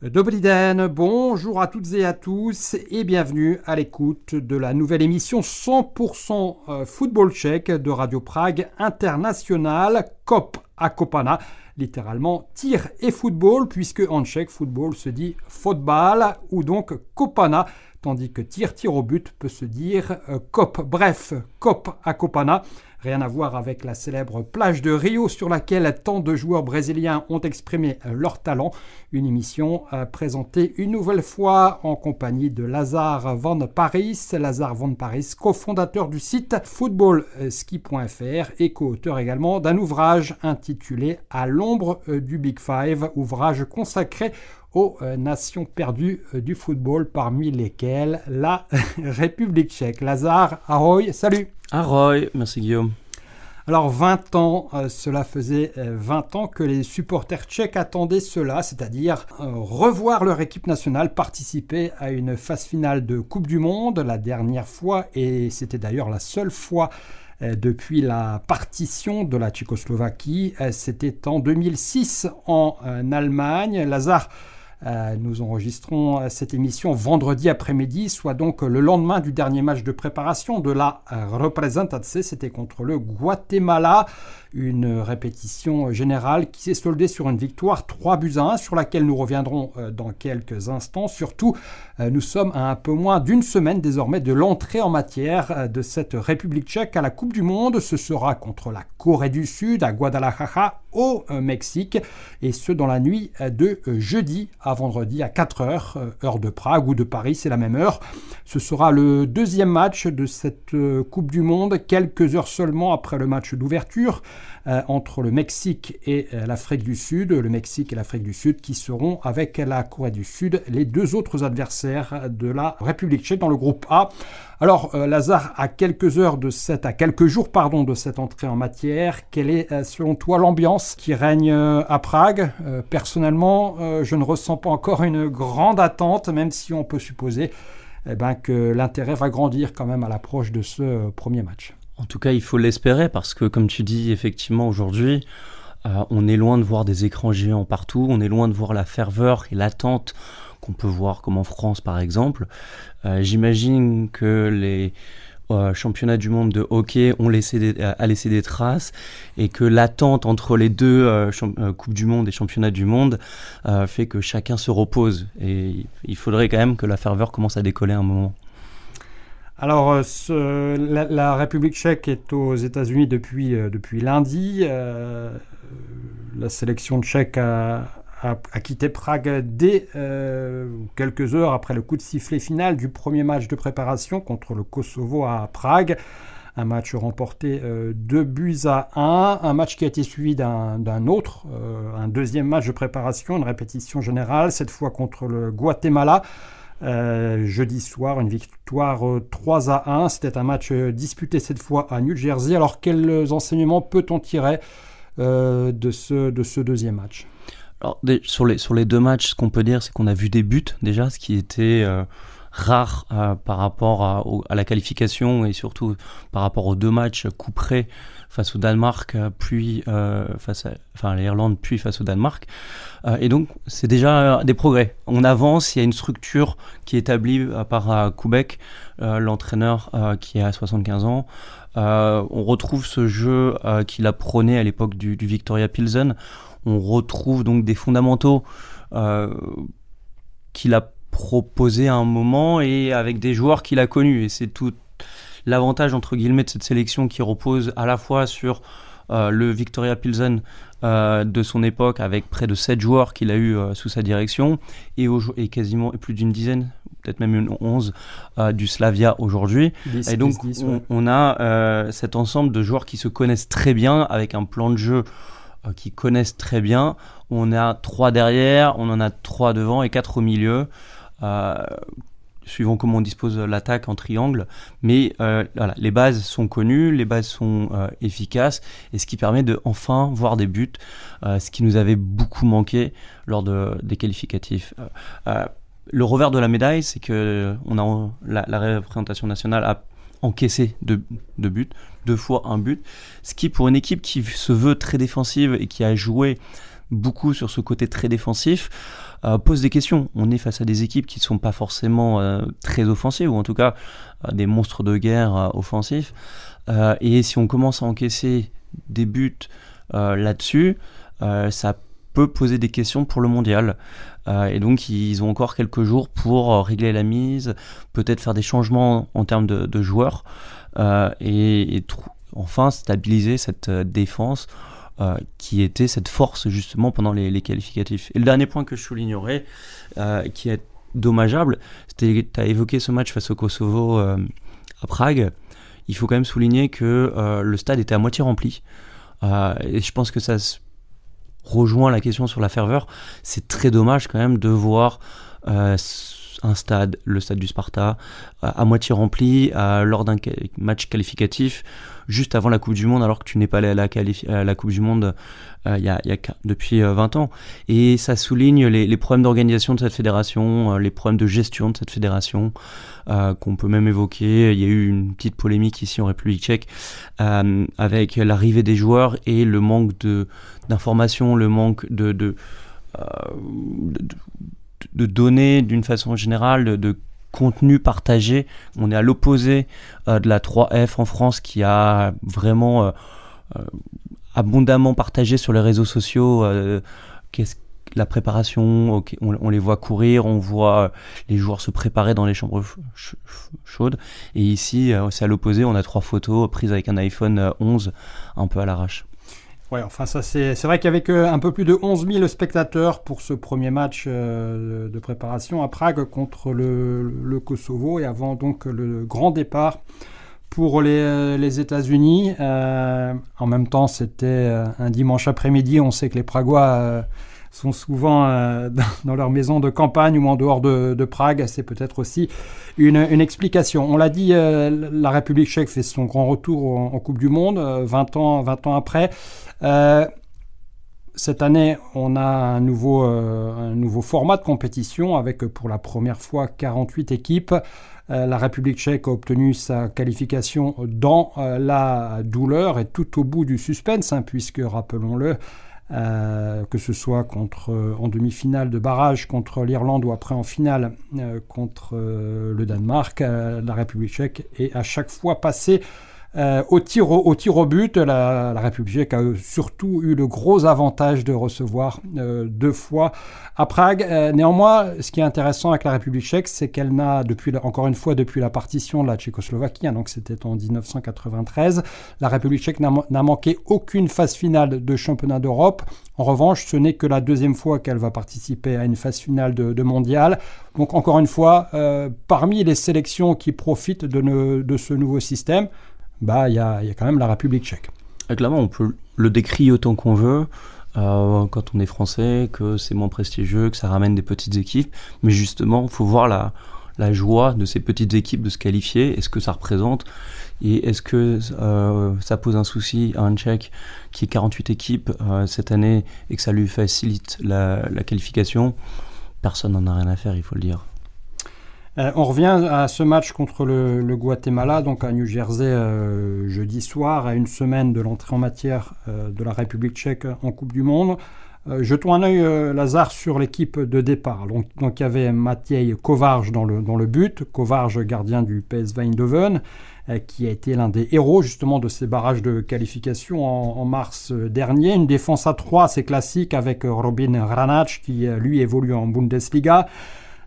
Dobry den, bonjour à toutes et à tous et bienvenue à l'écoute de la nouvelle émission 100% football tchèque de Radio Prague International, Kop a Kopana, littéralement tir et football, puisque en tchèque football se dit fotbal ou donc Kopana, tandis que tir au but peut se dire Kop. Bref, Kop a Kopana. Rien à voir avec la célèbre plage de Rio sur laquelle tant de joueurs brésiliens ont exprimé leur talent. Une émission présentée une nouvelle fois en compagnie de Lazare Van Parijs. Lazare Van Parijs, cofondateur du site footballski.fr et co-auteur également d'un ouvrage intitulé « À l'ombre du Big Five », ouvrage consacré aux nations perdues du football, parmi lesquelles la République tchèque. Lazare, ahoy, salut. Ahoy, merci Guillaume. Alors 20 ans, cela faisait 20 ans que les supporters tchèques attendaient cela, c'est-à-dire revoir leur équipe nationale participer à une phase finale de Coupe du Monde, la dernière fois, et c'était d'ailleurs la seule fois depuis la partition de la Tchécoslovaquie, c'était en 2006 en Allemagne. Lazare, nous enregistrons cette émission vendredi après-midi, soit donc le lendemain du dernier match de préparation de la Reprezentace, c'était contre le Guatemala, une répétition générale qui s'est soldée sur une victoire 3-1 sur laquelle nous reviendrons dans quelques instants. Surtout, nous sommes à un peu moins d'une semaine désormais de l'entrée en matière de cette République tchèque à la Coupe du Monde. Ce sera contre la Corée du Sud à Guadalajara au Mexique, et ce dans la nuit de jeudi à vendredi à 4h, heure de Prague ou de Paris, c'est la même heure. Ce sera le deuxième match de cette Coupe du Monde, quelques heures seulement après le match d'ouverture entre le Mexique et l'Afrique du Sud. Le Mexique et l'Afrique du Sud qui seront, avec la Corée du Sud, les deux autres adversaires de la République tchèque dans le groupe A. Alors, Lazare, à quelques jours de cette entrée en matière, quelle est selon toi l'ambiance qui règne à Prague ? Personnellement, je ne ressens pas encore une grande attente, même si on peut supposer que l'intérêt va grandir quand même à l'approche de ce premier match. En tout cas, il faut l'espérer parce que, comme tu dis, effectivement, aujourd'hui, on est loin de voir des écrans géants partout, on est loin de voir la ferveur et l'attente qu'on peut voir comme en France, par exemple. J'imagine que les championnats du monde de hockey ont laissé des traces et que l'attente entre les deux Coupes du Monde et Championnats du Monde fait que chacun se repose. Et il faudrait quand même que la ferveur commence à décoller à un moment. Alors, la République tchèque est aux États-Unis depuis lundi. La sélection tchèque a quitté Prague dès quelques heures après le coup de sifflet final du premier match de préparation contre le Kosovo à Prague. Un match remporté 2-1, un match qui a été suivi d'un autre, un deuxième match de préparation, une répétition générale, cette fois contre le Guatemala. Jeudi soir, une victoire 3-1. C'était un match disputé cette fois à New Jersey. Alors, quels enseignements peut-on tirer de ce deuxième match ? Alors, sur les deux matchs, ce qu'on peut dire, c'est qu'on a vu des buts déjà, ce qui était rare par rapport à la qualification et surtout par rapport aux deux matchs couperés face au Danemark, puis à l'Irlande, puis face au Danemark. Et donc, c'est déjà des progrès. On avance, il y a une structure qui est établie par Kubek, l'entraîneur qui a 75 ans. On retrouve ce jeu qu'il a prôné à l'époque du Victoria Pilsen. On retrouve donc des fondamentaux qu'il a proposés à un moment et avec des joueurs qu'il a connus. Et c'est tout l'avantage, entre guillemets, de cette sélection qui repose à la fois sur le Victoria Pilsen de son époque, avec près de 7 joueurs qu'il a eu sous sa direction, et quasiment plus d'une dizaine, peut-être même une 11, du Slavia aujourd'hui. 10, et donc, 10, ouais. on a cet ensemble de joueurs qui se connaissent très bien, avec un plan de jeu qui connaissent très bien. On a 3 derrière, on en a 3 devant et 4 au milieu. Suivant comment on dispose l'attaque en triangle, mais voilà, les bases sont connues, les bases sont efficaces, et ce qui permet de enfin voir des buts, ce qui nous avait beaucoup manqué lors des qualificatifs. Le revers de la médaille, c'est que la représentation nationale a encaissé deux buts, 2 fois un but, ce qui pour une équipe qui se veut très défensive et qui a joué beaucoup sur ce côté très défensif, pose des questions. On est face à des équipes qui ne sont pas forcément très offensives, ou en tout cas des monstres de guerre offensifs. Et si on commence à encaisser des buts là-dessus, ça peut poser des questions pour le mondial. Et donc ils ont encore quelques jours pour régler la mise, peut-être faire des changements en termes de joueurs, et enfin stabiliser cette défense qui était cette force justement pendant les qualificatifs. Et le dernier point que je soulignerai, qui est dommageable, c'était, tu as évoqué ce match face au Kosovo à Prague. Il faut quand même souligner que le stade était à moitié rempli, et je pense que ça rejoint la question sur la ferveur. C'est très dommage quand même de voir un stade, le stade du Sparta, à moitié rempli lors d'un match qualificatif juste avant la Coupe du Monde, alors que tu n'es pas allé à la Coupe du Monde depuis 20 ans. Et ça souligne les problèmes d'organisation de cette fédération, les problèmes de gestion de cette fédération, qu'on peut même évoquer. Il y a eu une petite polémique ici en République tchèque avec l'arrivée des joueurs et le manque d'informations, le manque de données d'une façon générale, de contenu partagé. On est à l'opposé de la 3F en France, qui a vraiment abondamment partagé sur les réseaux sociaux la préparation. On les voit courir, on voit les joueurs se préparer dans les chambres chaudes. Et ici, c'est à l'opposé, on a 3 photos prises avec un iPhone 11 un peu à l'arrache. Ouais, enfin ça c'est vrai qu'avec un peu plus de 11 000 spectateurs pour ce premier match de préparation à Prague contre le Kosovo, et avant donc le grand départ pour les États-Unis. En même temps, c'était un dimanche après-midi. On sait que les Pragois sont souvent dans leur maison de campagne ou en dehors de Prague. C'est peut-être aussi une explication. On l'a dit, la République tchèque fait son grand retour en Coupe du Monde, 20 ans après. Cette année, on a un nouveau format de compétition avec pour la première fois 48 équipes. La République tchèque a obtenu sa qualification dans la douleur et tout au bout du suspense, puisque, rappelons-le, que ce soit en demi-finale de barrage contre l'Irlande ou après en finale contre le Danemark, la République tchèque est à chaque fois passée au tir au but. La République tchèque a surtout eu le gros avantage de recevoir 2 fois à Prague. Néanmoins, ce qui est intéressant avec la République tchèque, c'est qu'elle n'a, encore une fois, depuis la partition de la Tchécoslovaquie, donc c'était en 1993, la République tchèque n'a manqué aucune phase finale de championnat d'Europe. En revanche, ce n'est que la 2e fois qu'elle va participer à une phase finale de mondial. Donc encore une fois, parmi les sélections qui profitent de ce nouveau système, il y a quand même la République tchèque. Clairement, on peut le décrire autant qu'on veut quand on est français, que c'est moins prestigieux, que ça ramène des petites équipes. Mais justement, il faut voir la joie de ces petites équipes de se qualifier et ce que ça représente. Et est-ce que ça pose un souci à un Tchèque qui est 48 équipes cette année et que ça lui facilite la qualification? Personne n'en a rien à faire, il faut le dire. On revient à ce match contre le Guatemala, donc à New Jersey, jeudi soir, à une semaine de l'entrée en matière de la République tchèque en Coupe du Monde. Jetons un œil, Lazare, sur l'équipe de départ. Donc il y avait Matěj Kovář dans le but. Kovář, gardien du PSV Eindhoven, qui a été l'un des héros justement de ces barrages de qualification en mars dernier. Une défense à 3 assez classique avec Robin Hranac, qui lui évolue en Bundesliga.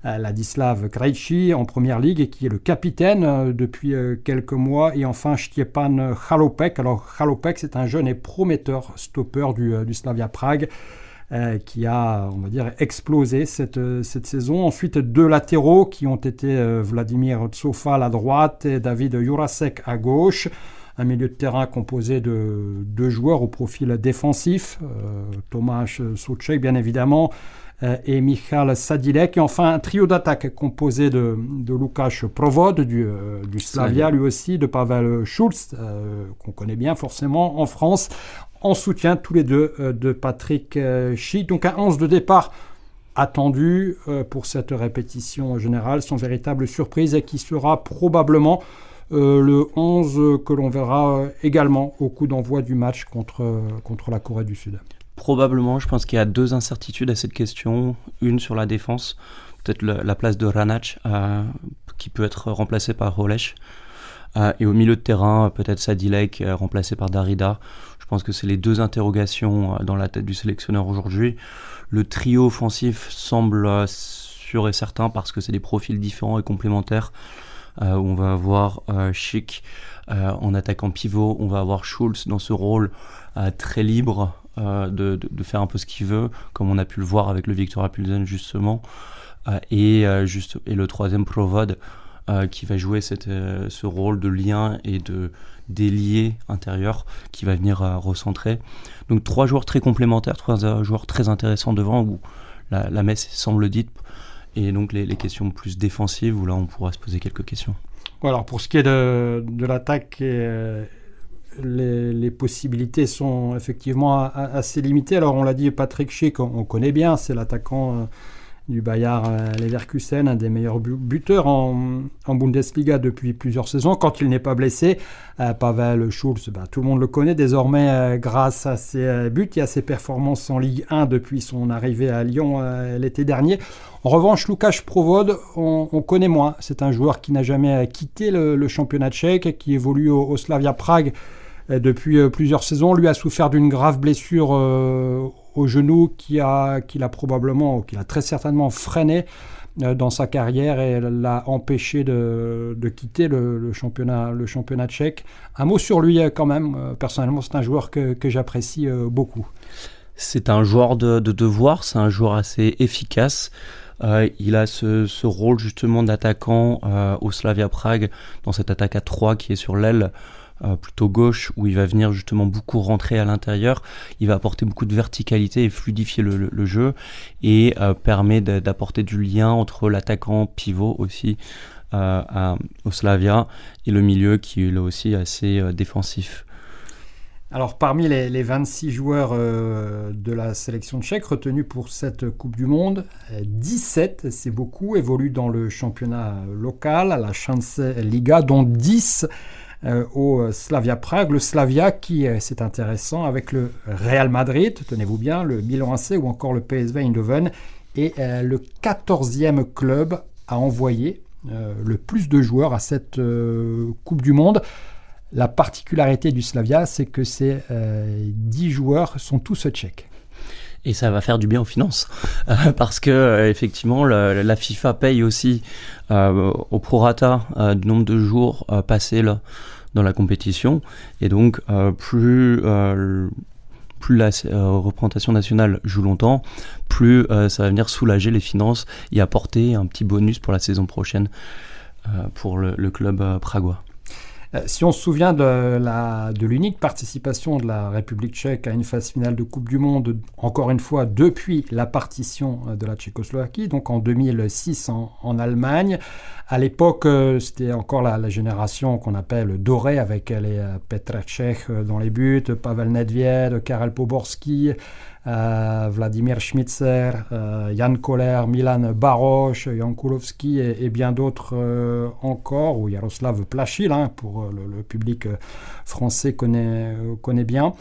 Ladislav Krejci en première ligue et qui est le capitaine depuis quelques mois, et enfin Stjepan Chalopek. Alors Chalopek, c'est un jeune et prometteur stopper du Slavia Prague qui a, on va dire, explosé cette saison. Ensuite, 2 latéraux qui ont été Vladimir Tsofal à droite et David Jurasek à gauche. Un milieu de terrain composé de 2 joueurs au profil défensif, Tomáš Souček bien évidemment, et Michal Sadilek, et enfin un trio d'attaque composé de Lukáš Provod du Slavia, lui aussi, de Pavel Schulz, qu'on connaît bien forcément en France, en soutien tous les deux de Patrick Schick. Donc un 11 de départ attendu pour cette répétition générale, sans véritable surprise, et qui sera probablement le 11 que l'on verra également au coup d'envoi du match contre la Corée du Sud. Probablement, je pense qu'il y a 2 incertitudes à cette question. Une sur la défense, peut-être la place de Ranac, qui peut être remplacé par Holeš. Et au milieu de terrain, peut-être Sadilek, remplacé par Darida. Je pense que c'est les 2 interrogations dans la tête du sélectionneur aujourd'hui. Le trio offensif semble sûr et certain parce que c'est des profils différents et complémentaires. Où on va avoir Schick en attaquant pivot, on va avoir Schulz dans ce rôle très libre de faire un peu ce qu'il veut, comme on a pu le voir avec le Viktoria Plzen justement, et le troisième Provod qui va jouer ce rôle de lien et d'ailier intérieur qui va venir recentrer. Donc 3 joueurs très complémentaires, 3 joueurs très intéressants devant où la messe semble dite. Et donc les questions plus défensives, où là on pourra se poser quelques questions. Alors pour ce qui est de l'attaque, les possibilités sont effectivement assez limitées. Alors on l'a dit, Patrick Schick, on connaît bien, c'est l'attaquant du Bayer Leverkusen, un des meilleurs buteurs en Bundesliga depuis plusieurs saisons, quand il n'est pas blessé. Pavel Schulz, tout le monde le connaît désormais grâce à ses buts et à ses performances en Ligue 1 depuis son arrivée à Lyon l'été dernier. En revanche, Łukasz Provod, on connaît moins. C'est un joueur qui n'a jamais quitté le championnat tchèque, qui évolue au Slavia Prague depuis plusieurs saisons. Lui a souffert d'une grave blessure au genou qui l'a très certainement freiné dans sa carrière et l'a empêché de quitter le championnat tchèque. Un mot sur lui quand même. Personnellement, c'est un joueur que j'apprécie beaucoup. C'est un joueur de devoir, c'est un joueur assez efficace. Il a ce rôle justement d'attaquant au Slavia Prague, dans cette attaque à 3 qui est sur l'aile plutôt gauche, où il va venir justement beaucoup rentrer à l'intérieur. Il va apporter beaucoup de verticalité et fluidifier le jeu, et permet d'apporter du lien entre l'attaquant pivot aussi au Slavia et le milieu qui est là aussi assez défensif. Alors parmi les 26 joueurs de la sélection tchèque retenus pour cette Coupe du Monde, 17, c'est beaucoup, évoluent dans le championnat local, à la Chance Liga, dont 10 au Slavia Prague. Le Slavia qui, c'est intéressant, avec le Real Madrid, tenez-vous bien, le Milan AC ou encore le PSV Eindhoven, est le 14e club à envoyer le plus de joueurs à cette Coupe du Monde. La particularité du Slavia, c'est que ces 10 joueurs sont tous tchèques. Et ça va faire du bien aux finances, parce que effectivement la FIFA paye aussi au prorata du nombre de jours passés là, dans la compétition, et donc plus la représentation nationale joue longtemps, plus ça va venir soulager les finances et apporter un petit bonus pour la saison prochaine pour le club pragois. Si on se souvient de l'unique participation de la République tchèque à une phase finale de Coupe du Monde, encore une fois depuis la partition de la Tchécoslovaquie, donc en 2006 en Allemagne. À l'époque, c'était encore la génération qu'on appelle dorée, avec les Petr Cech dans les buts, Pavel Nedvěd, Karel Poborský, Vladimir Šmicer, Jan Koller, Milan Baroš, Jan Kulovský et bien d'autres encore, ou Jaroslav Plachil, pour le public français connaît bien.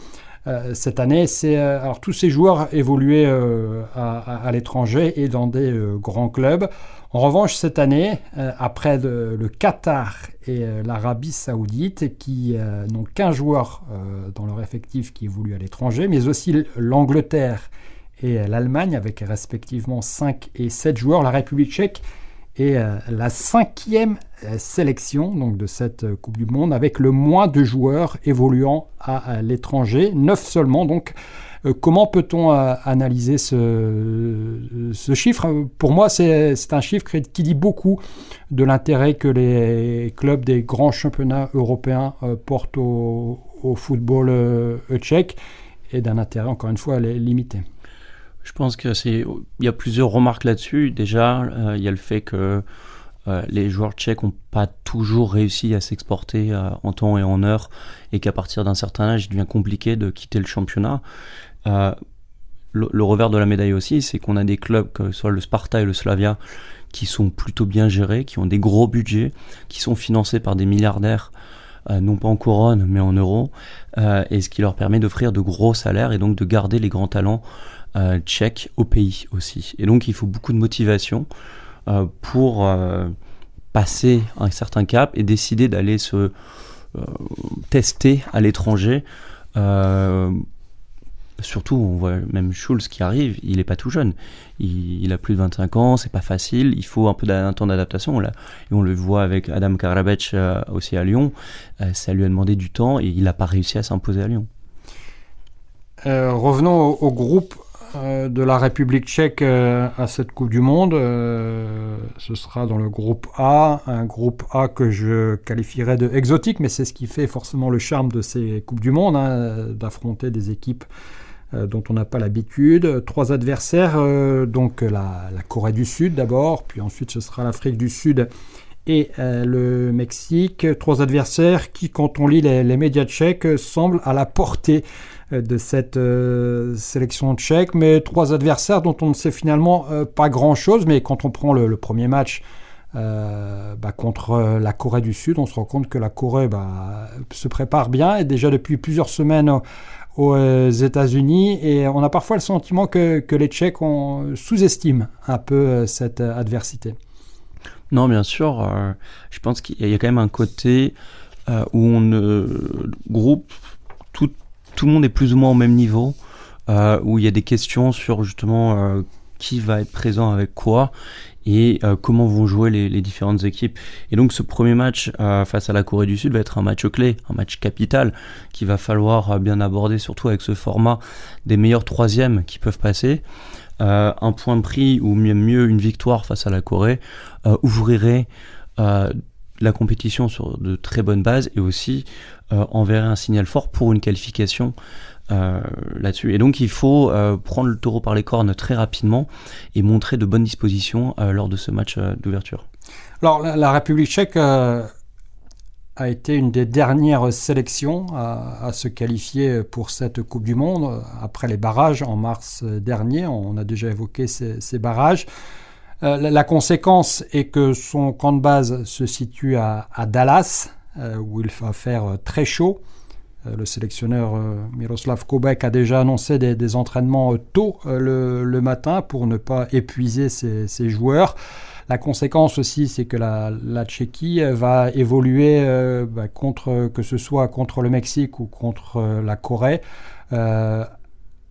Cette année, alors tous ces joueurs évoluaient à l'étranger et dans des grands clubs. En revanche, cette année, après le Qatar et l'Arabie Saoudite, qui n'ont qu'un joueur dans leur effectif qui évolue à l'étranger, mais aussi l'Angleterre et l'Allemagne, avec respectivement 5 et 7 joueurs, la République tchèque est la 5e sélection donc, de cette Coupe du Monde, avec le moins de joueurs évoluant à l'étranger, 9 seulement. Donc, comment peut-on analyser ce chiffre ? Pour moi, c'est un chiffre qui dit beaucoup de l'intérêt que les clubs des grands championnats européens portent au football tchèque, et d'un intérêt, encore une fois, limité. Je pense qu'il y a plusieurs remarques là-dessus. Déjà, il y a le fait que les joueurs tchèques n'ont pas toujours réussi à s'exporter en temps et en heure, et qu'à partir d'un certain âge, il devient compliqué de quitter le championnat. Le revers de la médaille aussi, c'est qu'on a des clubs, que ce soit le Sparta et le Slavia, qui sont plutôt bien gérés, qui ont des gros budgets, qui sont financés par des milliardaires, non pas en couronne, mais en euros, et ce qui leur permet d'offrir de gros salaires et donc de garder les grands talents tchèques au pays aussi. Et donc il faut beaucoup de motivation pour passer un certain cap et décider d'aller se tester à l'étranger. Surtout, on voit même Schulz qui arrive, il n'est pas tout jeune. Il a plus de 25 ans, c'est pas facile, il faut un peu d'un temps d'adaptation. Là. Et on le voit avec Adam Karabec aussi à Lyon, ça lui a demandé du temps et il n'a pas réussi à s'imposer à Lyon. Revenons au groupe de la République tchèque à cette Coupe du Monde. Ce sera dans le groupe A, un groupe A que je qualifierais de exotique, mais c'est ce qui fait forcément le charme de ces Coupes du Monde, d'affronter des équipes dont on n'a pas l'habitude. 3 adversaires, donc la Corée du Sud d'abord, puis ensuite ce sera l'Afrique du Sud et le Mexique. 3 adversaires qui, quand on lit les médias tchèques, semblent à la portée de cette sélection tchèque, mais 3 adversaires dont on ne sait finalement pas grand-chose. Mais quand on prend le premier match contre la Corée du Sud, on se rend compte que la Corée se prépare bien, et déjà depuis plusieurs semaines aux États-Unis, et on a parfois le sentiment que les Tchèques sous-estiment un peu cette adversité. Non, bien sûr, je pense qu'il y a quand même un côté où on groupe tout le monde est plus ou moins au même niveau, où il y a des questions sur justement qui va être présent avec quoi et comment vont jouer les différentes équipes. Et donc ce premier match face à la Corée du Sud va être un match clé, un match capital qu'il va falloir bien aborder, surtout avec ce format des meilleurs troisièmes qui peuvent passer. Un point de prix ou mieux une victoire face à la Corée ouvrirait la compétition sur de très bonnes bases et aussi enverrait un signal fort pour une qualification là-dessus. Et donc il faut prendre le taureau par les cornes très rapidement et montrer de bonnes dispositions lors de ce match d'ouverture. Alors la République tchèque a été une des dernières sélections à se qualifier pour cette Coupe du Monde après les barrages en mars dernier. On a déjà évoqué ces barrages. La conséquence est que son camp de base se situe à Dallas, où il va faire très chaud. Le sélectionneur Miroslav Kobek a déjà annoncé des entraînements tôt le matin pour ne pas épuiser ses joueurs. La conséquence aussi, c'est que la Tchéquie va évoluer que ce soit contre le Mexique ou contre la Corée,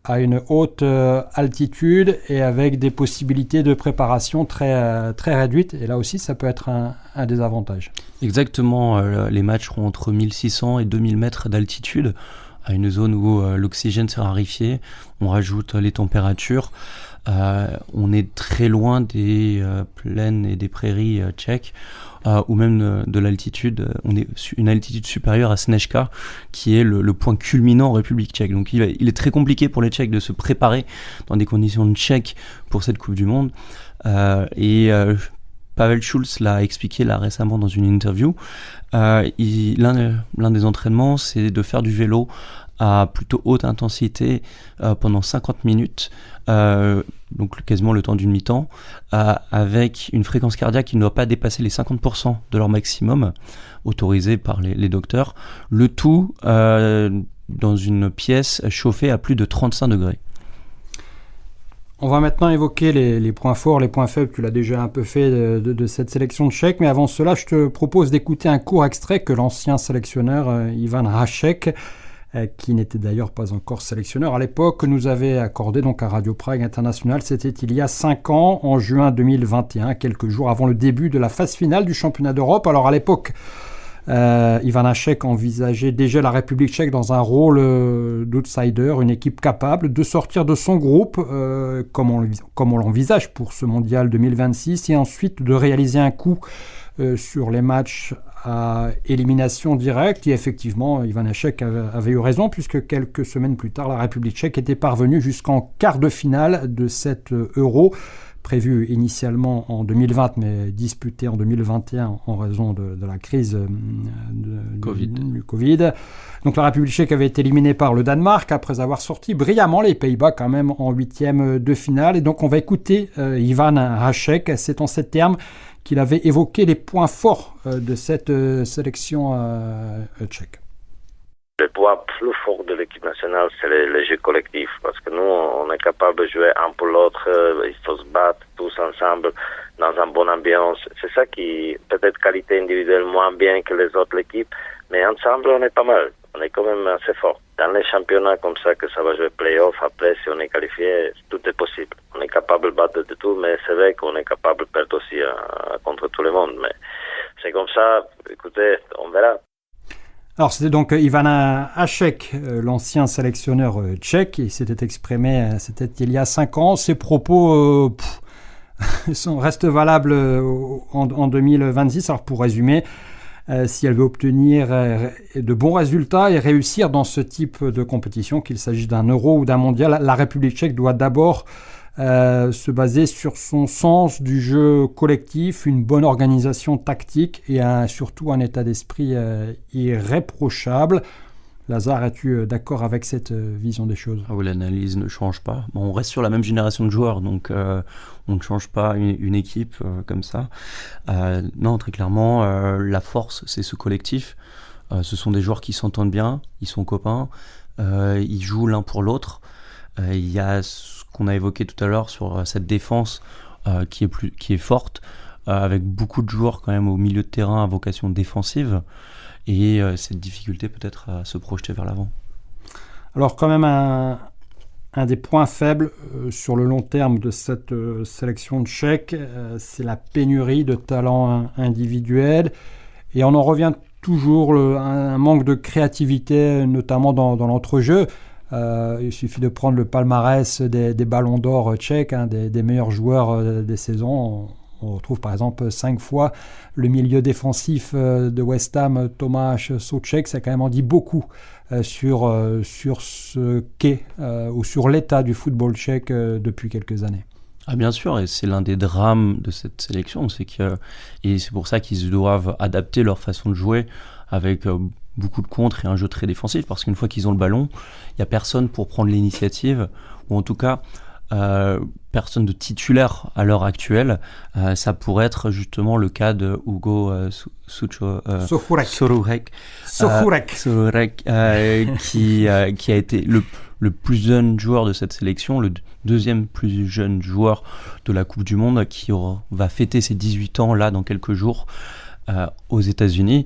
à une haute altitude et avec des possibilités de préparation très, très réduites. Et là aussi, ça peut être un des avantages. Exactement, les matchs seront entre 1600 et 2000 mètres d'altitude, à une zone où l'oxygène s'est raréfié. On rajoute les températures. On est très loin des plaines et des prairies tchèques, ou même de l'altitude. On est une altitude supérieure à Snežka, qui est le point culminant en République tchèque. Donc il est très compliqué pour les Tchèques de se préparer dans des conditions tchèques pour cette Coupe du Monde. Pavel Schulz l'a expliqué là récemment dans une interview. L'un des entraînements, c'est de faire du vélo à plutôt haute intensité pendant 50 minutes, donc quasiment le temps d'une mi-temps, avec une fréquence cardiaque qui ne doit pas dépasser les 50% de leur maximum autorisé par les docteurs, le tout dans une pièce chauffée à plus de 35 degrés. On va maintenant évoquer les points forts, les points faibles. Tu l'as déjà un peu fait de cette sélection tchèque, mais avant cela, je te propose d'écouter un court extrait que l'ancien sélectionneur Ivan Hašek, qui n'était d'ailleurs pas encore sélectionneur à l'époque, nous avait accordé donc à Radio Prague International. C'était il y a 5 ans, en juin 2021, quelques jours avant le début de la phase finale du championnat d'Europe. Alors à l'époque, Ivan Hašek envisageait déjà la République tchèque dans un rôle d'outsider, une équipe capable de sortir de son groupe, comme on l'envisage pour ce mondial 2026, et ensuite de réaliser un coup sur les matchs à élimination directe. Et effectivement, Ivan Hašek avait eu raison, puisque quelques semaines plus tard, la République tchèque était parvenue jusqu'en quart de finale de cet Euro, prévu initialement en 2020, mais disputé en 2021 en raison de la crise du Covid. Donc la République tchèque avait été éliminée par le Danemark après avoir sorti brillamment les Pays-Bas quand même en huitième de finale. Et donc on va écouter Ivan Hašek. C'est en ces termes qu'il avait évoqué les points forts de cette sélection tchèque. Le point plus fort de l'équipe nationale, c'est le jeu collectif. Parce que nous, on est capable de jouer un pour l'autre. Il faut se battre tous ensemble dans une bonne ambiance. C'est ça qui, peut-être qualité individuelle moins bien que les autres équipes. Mais ensemble, on est pas mal. On est quand même assez fort. Dans les championnats comme ça, que ça va jouer play-off, après, si on est qualifié, tout est possible. On est capable de battre de tout, mais c'est vrai qu'on est capable de perdre aussi contre tout le monde. Mais c'est comme ça. Écoutez, on verra. Alors c'était donc Ivan Hašek, l'ancien sélectionneur tchèque. Il s'était exprimé, c'était il y a 5 ans. Ses propos restent valables en 2026. Alors pour résumer, si elle veut obtenir de bons résultats et réussir dans ce type de compétition, qu'il s'agisse d'un euro ou d'un mondial, la République tchèque doit d'abord se baser sur son sens du jeu collectif, une bonne organisation tactique et surtout un état d'esprit irréprochable. Lazare, es-tu d'accord avec cette vision des choses ? Ah oui, l'analyse ne change pas. Bon, on reste sur la même génération de joueurs, donc on ne change pas une équipe comme ça. Non, très clairement, la force, c'est ce collectif. Ce sont des joueurs qui s'entendent bien, ils sont copains, ils jouent l'un pour l'autre. Il y a ce qu'on a évoqué tout à l'heure sur cette défense qui est forte, avec beaucoup de joueurs quand même au milieu de terrain à vocation défensive. Et cette difficulté peut-être à se projeter vers l'avant. Alors quand même un des points faibles sur le long terme de cette sélection tchèque, c'est la pénurie de talents individuels. Et on en revient toujours à un manque de créativité, notamment dans l'entrejeu. Il suffit de prendre le palmarès des ballons d'or tchèques, des meilleurs joueurs des saisons. On retrouve par exemple 5 fois le milieu défensif de West Ham, Tomáš Souček. Ça quand même en dit beaucoup sur ce qu'est ou sur l'état du football tchèque depuis quelques années. Ah bien sûr, et c'est l'un des drames de cette sélection, et c'est pour ça qu'ils doivent adapter leur façon de jouer avec beaucoup de contres et un jeu très défensif, parce qu'une fois qu'ils ont le ballon, il n'y a personne pour prendre l'initiative, ou en tout cas personne de titulaire à l'heure actuelle. Ça pourrait être justement le cas de Hugo Sohurek, qui a été le plus jeune joueur de cette sélection, le deuxième plus jeune joueur de la Coupe du Monde, qui va fêter ses 18 ans là dans quelques jours aux États-Unis,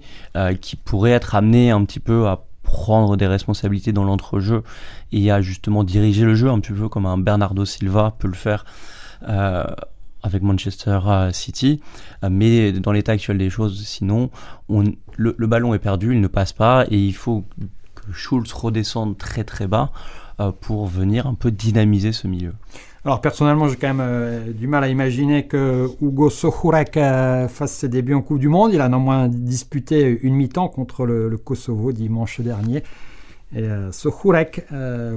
qui pourrait être amené un petit peu à prendre des responsabilités dans l'entrejeu et à justement diriger le jeu un petit peu comme un Bernardo Silva peut le faire avec Manchester City, mais dans l'état actuel des choses, sinon le ballon est perdu, il ne passe pas, et il faut que Schulz redescende très très bas pour venir un peu dynamiser ce milieu. Alors personnellement, j'ai quand même du mal à imaginer que Hugo Sohurek fasse ses débuts en Coupe du Monde. Il a néanmoins disputé une mi-temps contre le Kosovo dimanche dernier. Et Sohurek,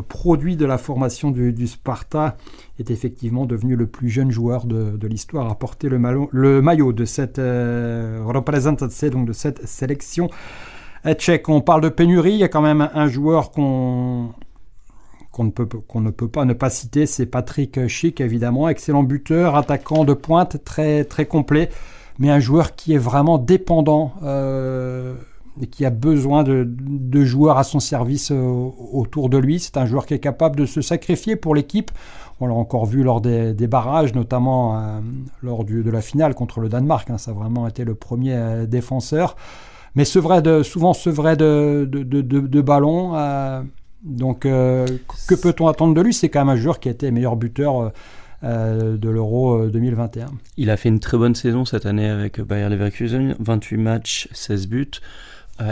produit de la formation du Sparta, est effectivement devenu le plus jeune joueur de l'histoire à porter le maillot de cette représentation, donc de cette sélection tchèque. On parle de pénurie, il y a quand même un joueur qu'on ne peut pas ne pas citer, c'est Patrick Schick, évidemment, excellent buteur, attaquant de pointe, très, très complet, mais un joueur qui est vraiment dépendant et qui a besoin de joueurs à son service autour de lui. C'est un joueur qui est capable de se sacrifier pour l'équipe. On l'a encore vu lors des barrages, notamment lors de la finale contre le Danemark. Ça a vraiment été le premier défenseur. Mais souvent sevré de ballon. Donc, que peut-on attendre de lui ? C'est quand même un joueur qui a été meilleur buteur de l'Euro 2021. Il a fait une très bonne saison cette année avec Bayer Leverkusen, 28 matchs, 16 buts.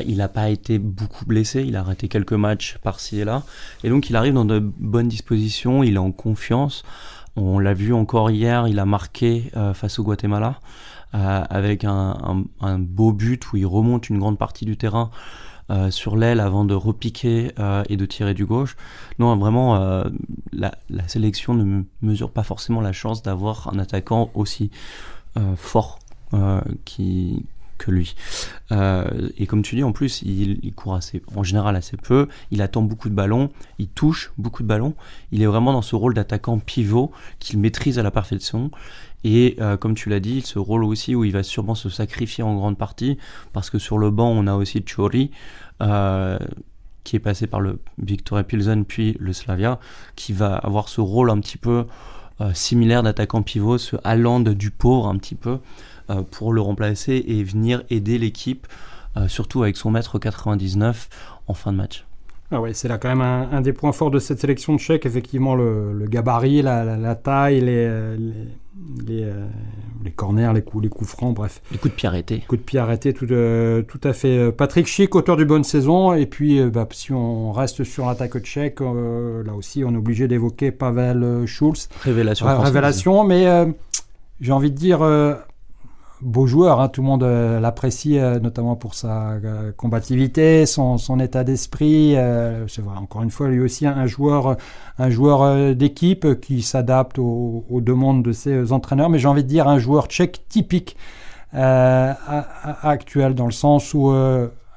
Il n'a pas été beaucoup blessé, il a arrêté quelques matchs par-ci et là. Et donc, il arrive dans de bonnes dispositions, il est en confiance. On l'a vu encore hier, il a marqué face au Guatemala avec un beau but où il remonte une grande partie du terrain sur l'aile avant de repiquer et de tirer du gauche. Non, vraiment, la sélection ne mesure pas forcément la chance d'avoir un attaquant aussi fort que lui. Et comme tu dis, en plus, il court en général assez peu, il attend beaucoup de ballons, il touche beaucoup de ballons, il est vraiment dans ce rôle d'attaquant pivot qu'il maîtrise à la perfection. Et comme tu l'as dit, ce rôle aussi où il va sûrement se sacrifier en grande partie, parce que sur le banc, on a aussi Chori, qui est passé par le Viktoria Pilsen puis le Slavia, qui va avoir ce rôle un petit peu similaire d'attaquant pivot, ce Haaland du pauvre un petit peu, pour le remplacer et venir aider l'équipe, surtout avec son mètre 99 en fin de match. Ah ouais, c'est là quand même un des points forts de cette sélection tchèque, effectivement le gabarit, la taille, les corners, les coups francs, bref. Les coups de pied arrêtés. Coups de pied arrêtés, tout à fait. Patrick Schick, auteur du bonne saison, et puis si on reste sur l'attaque tchèque, là aussi on est obligé d'évoquer Pavel Schulz. Révélation, mais j'ai envie de dire... beau joueur, hein, tout le monde l'apprécie, notamment pour sa combativité, son état d'esprit. C'est vrai, encore une fois, lui aussi un joueur d'équipe qui s'adapte aux demandes de ses entraîneurs, mais j'ai envie de dire un joueur tchèque typique actuel, dans le sens où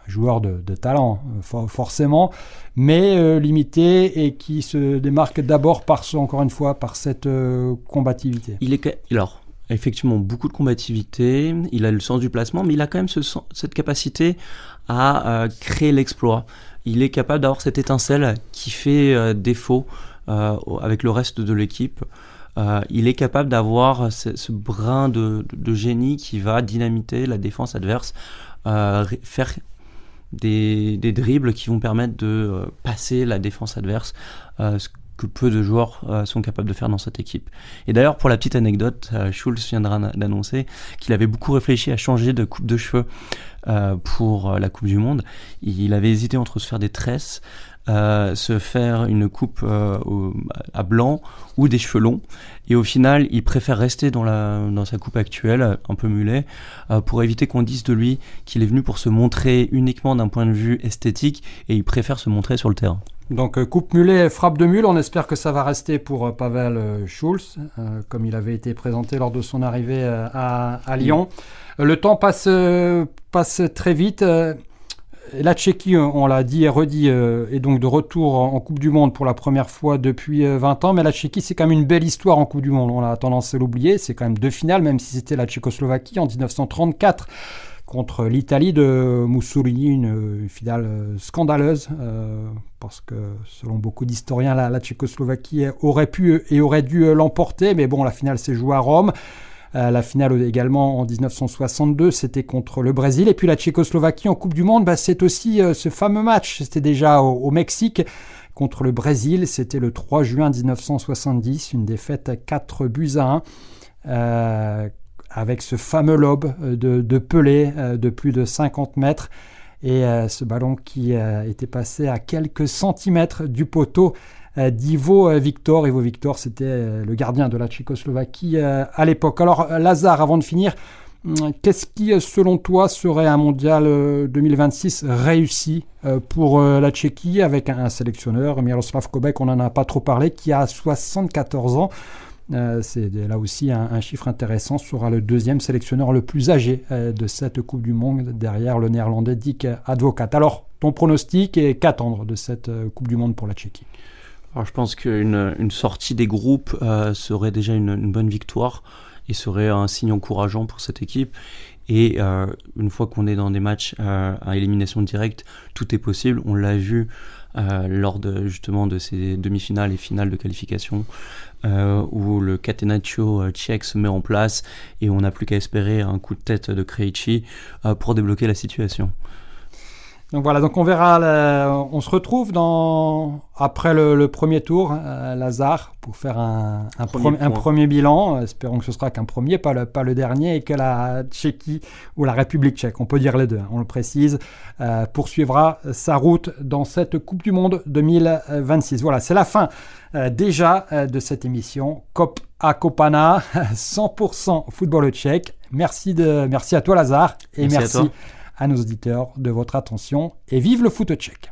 joueur de talent, forcément, mais limité et qui se démarque d'abord encore une fois, par cette combativité. Alors, effectivement, beaucoup de combativité, il a le sens du placement, mais il a quand même cette capacité à créer l'exploit. Il est capable d'avoir cette étincelle qui fait défaut avec le reste de l'équipe. Il est capable d'avoir ce brin de génie qui va dynamiter la défense adverse, faire des dribbles qui vont permettre de passer la défense adverse, ce que peu de joueurs sont capables de faire dans cette équipe. Et d'ailleurs, pour la petite anecdote, Schulz viendra d'annoncer qu'il avait beaucoup réfléchi à changer de coupe de cheveux pour la Coupe du Monde. Il avait hésité entre se faire des tresses, se faire une coupe à blanc ou des cheveux longs. Et au final, il préfère rester dans sa coupe actuelle, un peu mulet, pour éviter qu'on dise de lui qu'il est venu pour se montrer uniquement d'un point de vue esthétique, et il préfère se montrer sur le terrain. Donc coupe mulet, frappe de mule, on espère que ça va rester pour Pavel Schulz, comme il avait été présenté lors de son arrivée à Lyon. Le temps passe très vite. La Tchéquie, on l'a dit et redit, est donc de retour en Coupe du Monde pour la première fois depuis 20 ans. Mais la Tchéquie, c'est quand même une belle histoire en Coupe du Monde. On a tendance à l'oublier. C'est quand même 2 finales, même si c'était la Tchécoslovaquie en 1934 contre l'Italie de Mussolini, une finale scandaleuse, parce que selon beaucoup d'historiens, la Tchécoslovaquie aurait pu et aurait dû l'emporter. Mais bon, la finale s'est jouée à Rome. La finale également en 1962, c'était contre le Brésil. Et puis la Tchécoslovaquie en Coupe du Monde, c'est aussi ce fameux match. C'était déjà au Mexique contre le Brésil. C'était le 3 juin 1970, une défaite 4-1, avec ce fameux lob de Pelé de plus de 50 mètres. Et ce ballon qui était passé à quelques centimètres du poteau d'Ivo Victor. Ivo Victor, c'était le gardien de la Tchécoslovaquie à l'époque. Alors, Lazare, avant de finir, qu'est-ce qui, selon toi, serait un mondial 2026 réussi pour la Tchéquie, avec un sélectionneur, Miroslav Kobek, on n'en a pas trop parlé, qui a 74 ans. C'est là aussi un chiffre intéressant, sera le 2e sélectionneur le plus âgé de cette Coupe du Monde, derrière le néerlandais Dick Advocaat. Alors, ton pronostic et qu'attendre de cette Coupe du Monde pour la Tchéquie? Alors, je pense qu'une sortie des groupes serait déjà une bonne victoire et serait un signe encourageant pour cette équipe. Et une fois qu'on est dans des matchs à élimination directe, tout est possible. On l'a vu lors justement de ces demi-finales et finales de qualification, où le catenaccio tchèque se met en place et on n'a plus qu'à espérer un coup de tête de Krejci pour débloquer la situation. Donc voilà, donc on verra, on se retrouve après le premier tour, Lazare, pour faire un premier bilan. Espérons que ce sera qu'un premier, pas le dernier, et que la Tchéquie ou la République tchèque, on peut dire les deux, on le précise, poursuivra sa route dans cette Coupe du Monde 2026. Voilà, c'est la fin déjà de cette émission. Kop a Kopana, 100% football tchèque. Merci à toi, Lazare, et merci à nos auditeurs de votre attention et vive le foot tchèque.